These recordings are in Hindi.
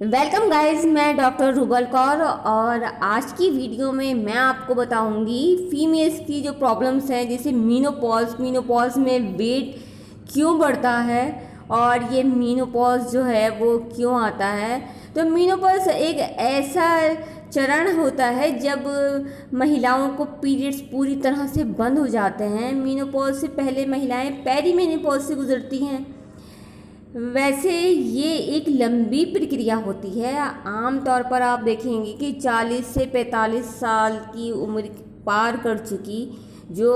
वेलकम गाइस, मैं डॉक्टर रूबल कौर और आज की वीडियो में मैं आपको बताऊंगी फीमेल्स की जो प्रॉब्लम्स हैं, जैसे मीनोपॉज में वेट क्यों बढ़ता है और ये मीनोपॉज जो है वो क्यों आता है। तो मीनोपॉज एक ऐसा चरण होता है जब महिलाओं को पीरियड्स पूरी तरह से बंद हो जाते हैं। मीनोपॉज से पहले महिलाएं पेरीमेनोपॉज से गुजरती हैं। वैसे ये एक लंबी प्रक्रिया होती है। आमतौर पर आप देखेंगे कि 40 से 45 साल की उम्र पार कर चुकी जो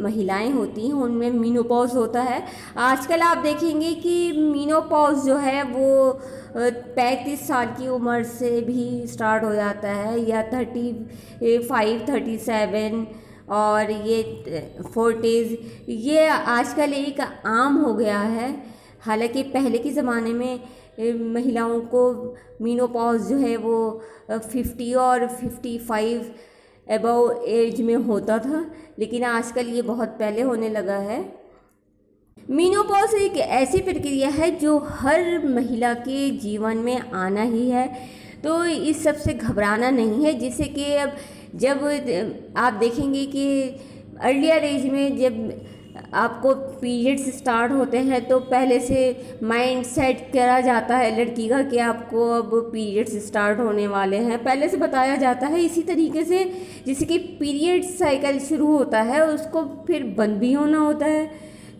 महिलाएं होती हैं उनमें मीनोपॉज होता है। आजकल आप देखेंगे कि मीनोपॉज जो है वो 35 साल की उम्र से भी स्टार्ट हो जाता है, या 35, 37 और ये 40s, ये आजकल एक आम हो गया है। हालांकि पहले के ज़माने में महिलाओं को मीनोपॉज जो है वो 50 और 55 अबव एज में होता था, लेकिन आजकल ये बहुत पहले होने लगा है। मीनोपॉज एक ऐसी प्रक्रिया है जो हर महिला के जीवन में आना ही है, तो इस सब से घबराना नहीं है। जिससे कि अब जब आप देखेंगे कि अर्लियर एज में जब आपको पीरियड्स स्टार्ट होते हैं तो पहले से माइंड सेट करा जाता है लड़की का कि आपको अब पीरियड्स स्टार्ट होने वाले हैं, पहले से बताया जाता है। इसी तरीके से जैसे कि पीरियड साइकिल शुरू होता है उसको फिर बंद भी होना होता है।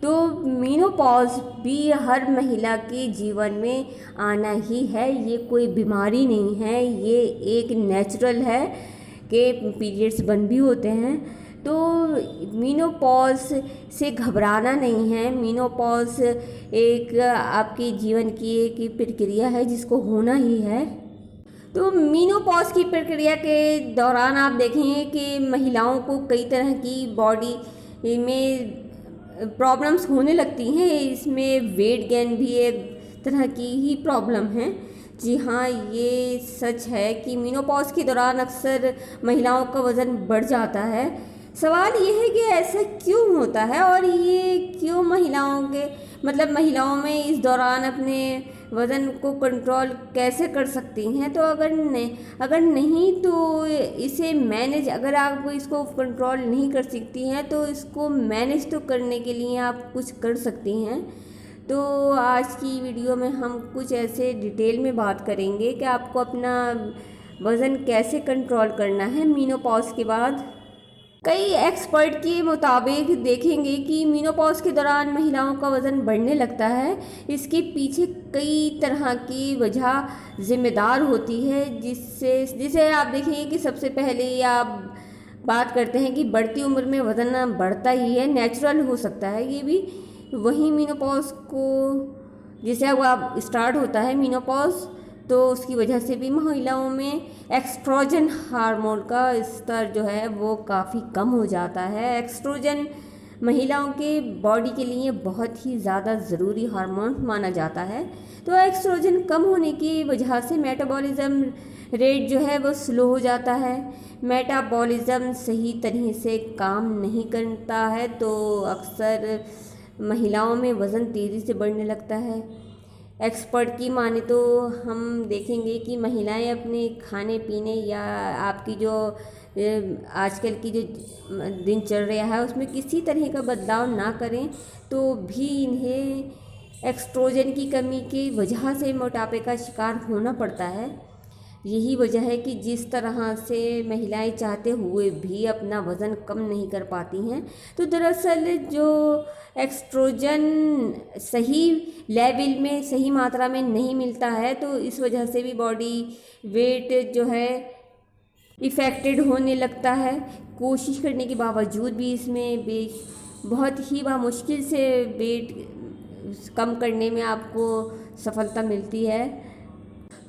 तो मीनोपॉज भी हर महिला के जीवन में आना ही है, ये कोई बीमारी नहीं है, ये एक नेचुरल है कि पीरियड्स बंद भी होते हैं। तो मीनोपॉज से घबराना नहीं है। मीनोपॉज एक आपके जीवन की एक प्रक्रिया है जिसको होना ही है। तो मीनोपॉज की प्रक्रिया के दौरान आप देखेंगे कि महिलाओं को कई तरह की बॉडी में प्रॉब्लम्स होने लगती हैं। इसमें वेट गेन भी एक तरह की ही प्रॉब्लम है। जी हाँ, ये सच है कि मीनोपॉज के दौरान अक्सर महिलाओं का वज़न बढ़ जाता है। सवाल ये है कि ऐसा क्यों होता है और ये क्यों महिलाओं में इस दौरान अपने वज़न को कंट्रोल कैसे कर सकती हैं। तो अगर नहीं तो इसे मैनेज, अगर आप इसको कंट्रोल नहीं कर सकती हैं तो इसको मैनेज तो करने के लिए आप कुछ कर सकती हैं। तो आज की वीडियो में हम कुछ ऐसे डिटेल में बात करेंगे कि आपको अपना वज़न कैसे कंट्रोल करना है मीनोपॉज के बाद। कई एक्सपर्ट के मुताबिक देखेंगे कि मीनोपॉज के दौरान महिलाओं का वज़न बढ़ने लगता है। इसके पीछे कई तरह की वजह ज़िम्मेदार होती है, जिसे आप देखेंगे कि सबसे पहले आप बात करते हैं कि बढ़ती उम्र में वज़न बढ़ता ही है, नेचुरल हो सकता है ये भी। वहीं मीनोपॉज को जैसे अब आप स्टार्ट होता है मीनोपॉज, तो उसकी वजह से भी महिलाओं में एक्स्ट्रोजन हार्मोन का स्तर जो है वो काफ़ी कम हो जाता है। एक्स्ट्रोजन महिलाओं के बॉडी के लिए बहुत ही ज़्यादा ज़रूरी हार्मोन माना जाता है। तो एक्स्ट्रोजन कम होने की वजह से मेटाबॉलिज्म रेट जो है वो स्लो हो जाता है। मेटाबॉलिज्म सही तरह से काम नहीं करता है तो अक्सर महिलाओं में वज़न तेज़ी से बढ़ने लगता है। एक्सपर्ट की माने तो हम देखेंगे कि महिलाएं अपने खाने पीने या आपकी जो आजकल की जो दिनचर्या है उसमें किसी तरह का बदलाव ना करें तो भी इन्हें एक्स्ट्रोजन की कमी की वजह से मोटापे का शिकार होना पड़ता है। यही वजह है कि जिस तरह से महिलाएं चाहते हुए भी अपना वज़न कम नहीं कर पाती हैं, तो दरअसल जो एक्स्ट्रोजन सही लेवल में, सही मात्रा में नहीं मिलता है, तो इस वजह से भी बॉडी वेट जो है इफ़ेक्टेड होने लगता है। कोशिश करने के बावजूद भी इसमें बहुत ही मुश्किल से वेट कम करने में आपको सफलता मिलती है।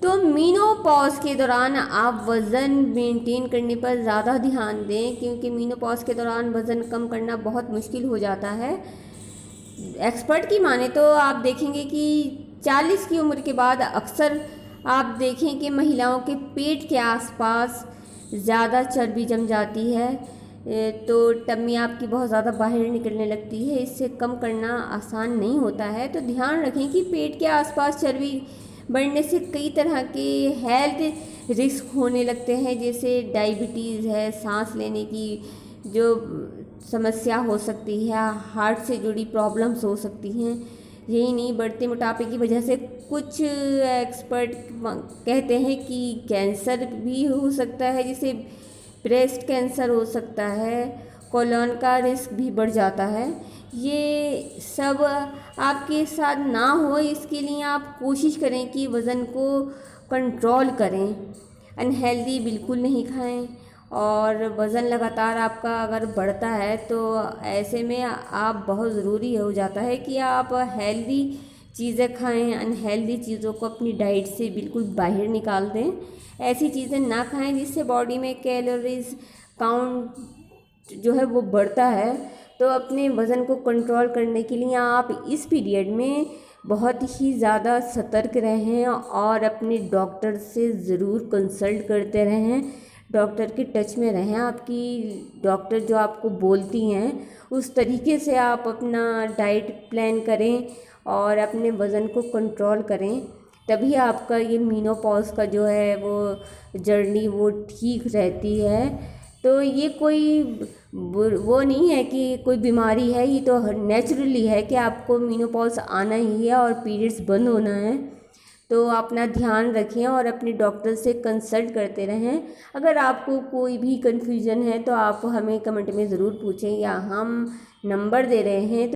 तो मीनोपॉज के दौरान आप वज़न मेंटेन करने पर ज़्यादा ध्यान दें, क्योंकि मीनोपॉज के दौरान वज़न कम करना बहुत मुश्किल हो जाता है। एक्सपर्ट की माने तो आप देखेंगे कि 40 की उम्र के बाद अक्सर आप देखें कि महिलाओं के पेट के आसपास ज़्यादा चर्बी जम जाती है, तो टम्मी आपकी बहुत ज़्यादा बाहर निकलने लगती है। इससे कम करना आसान नहीं होता है। तो ध्यान रखें कि पेट के आसपास चर्बी बढ़ने से कई तरह के हेल्थ रिस्क होने लगते हैं, जैसे डायबिटीज़ है, सांस लेने की जो समस्या हो सकती है, हार्ट से जुड़ी प्रॉब्लम्स हो सकती हैं। यही नहीं, बढ़ते मोटापे की वजह से कुछ एक्सपर्ट कहते हैं कि कैंसर भी हो सकता है, जैसे ब्रेस्ट कैंसर हो सकता है, कोलन का रिस्क भी बढ़ जाता है। ये सब आपके साथ ना हो, इसके लिए आप कोशिश करें कि वज़न को कंट्रोल करें, अनहेल्दी बिल्कुल नहीं खाएं। और वज़न लगातार आपका अगर बढ़ता है तो ऐसे में आप बहुत ज़रूरी हो जाता है कि आप हेल्दी चीज़ें खाएं, अनहेल्दी चीज़ों को अपनी डाइट से बिल्कुल बाहर निकाल दें। ऐसी चीज़ें ना खाएं जिससे बॉडी में कैलोरीज काउंट जो है वो बढ़ता है। तो अपने वज़न को कंट्रोल करने के लिए आप इस पीरियड में बहुत ही ज़्यादा सतर्क रहें और अपने डॉक्टर से ज़रूर कंसल्ट करते रहें, डॉक्टर के टच में रहें। आपकी डॉक्टर जो आपको बोलती हैं उस तरीके से आप अपना डाइट प्लान करें और अपने वज़न को कंट्रोल करें, तभी आपका ये मेनोपॉज का जो है वो जर्नी वो ठीक रहती है। तो ये कोई वो नहीं है कि कोई बीमारी है, ये तो नेचुरली है कि आपको मेनोपॉज आना ही है और पीरियड्स बंद होना है। तो अपना ध्यान रखें और अपने डॉक्टर से कंसल्ट करते रहें। अगर आपको कोई भी कन्फ्यूज़न है तो आप हमें कमेंट में ज़रूर पूछें, या हम नंबर दे रहे हैं